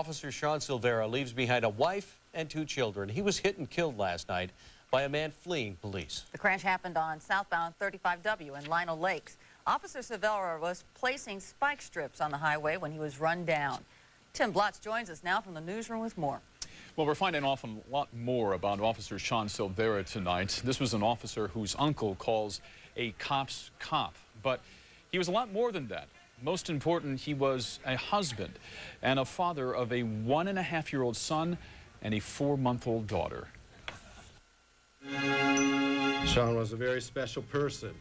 Officer Shawn Silvera leaves behind a wife and 2 children. He was hit and killed last night by a man fleeing police. The crash happened on southbound 35W in Lino Lakes. Officer Silvera was placing spike strips on the highway when he was run down. Tim Blotz joins us now from the newsroom with more. Well, we're finding a lot more about Officer Shawn Silvera tonight. This was an officer whose uncle calls a cop's cop, but he was a lot more than that. Most important, he was a husband and a father of a 1.5-year-old son and a 4-month-old daughter. Shawn was a very special person.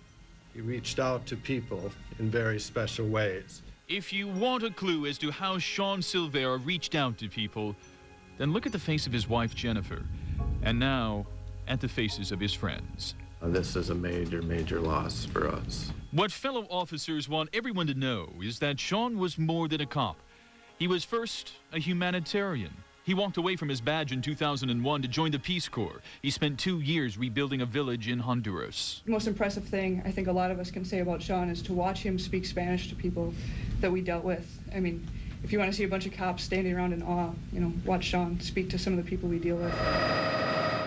He reached out to people in very special ways. If you want a clue as to how Shawn Silvera reached out to people, then look at the face of his wife, Jennifer, and now at the faces of his friends. This is a major, major loss for us. What fellow officers want everyone to know is that Shawn was more than a cop. He was first a humanitarian. He walked away from his badge in 2001 to join the Peace Corps. He spent 2 years rebuilding a village in Honduras. The most impressive thing I think a lot of us can say about Shawn is to watch him speak Spanish to people that we dealt with. I mean, if you want to see a bunch of cops standing around in awe, watch Shawn speak to some of the people we deal with.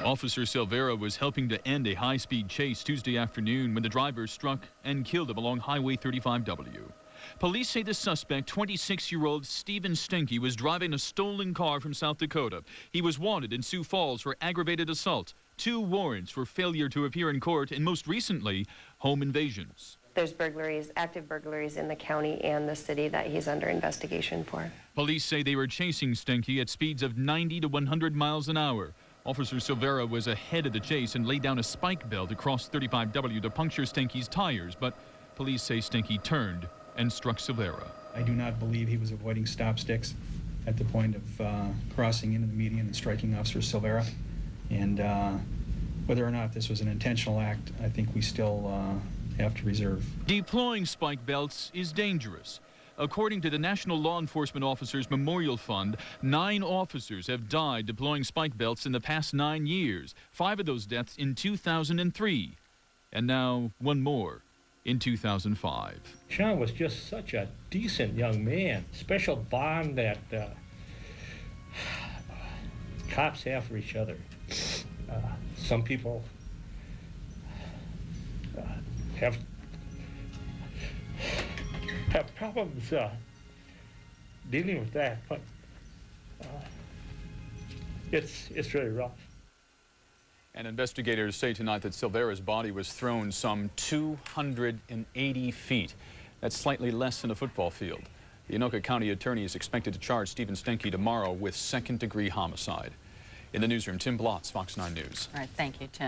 Officer Silvera was helping to end a high-speed chase Tuesday afternoon when the driver struck and killed him along Highway 35W. Police say the suspect, 26-year-old Stephen Stenke, was driving a stolen car from South Dakota. He was wanted in Sioux Falls for aggravated assault, 2 warrants for failure to appear in court, and most recently, home invasions. There's burglaries, active burglaries in the county and the city that he's under investigation for. Police say they were chasing Stenke at speeds of 90 to 100 miles an hour. Officer Silvera was ahead of the chase and laid down a spike belt across 35W to puncture Stenke's tires, but police say Stenke turned and struck Silvera. I do not believe he was avoiding stop sticks at the point of crossing into the median and striking Officer Silvera. And whether or not this was an intentional act, I think we still have to reserve. Deploying spike belts is dangerous. According to the National Law Enforcement Officers Memorial Fund, 9 officers have died deploying spike belts in the past 9 years. 5 of those deaths in 2003. And now 1 more in 2005. Shawn was just such a decent young man. Special bond that cops have for each other. Some people have problems dealing with that, but it's really rough. And investigators say tonight that Silvera's body was thrown some 280 feet. That's slightly less than a football field. The Anoka County Attorney is expected to charge Stephen Stenke tomorrow with 2nd-degree homicide. In the newsroom, Tim Blotz, Fox 9 News. All right, thank you, Tim.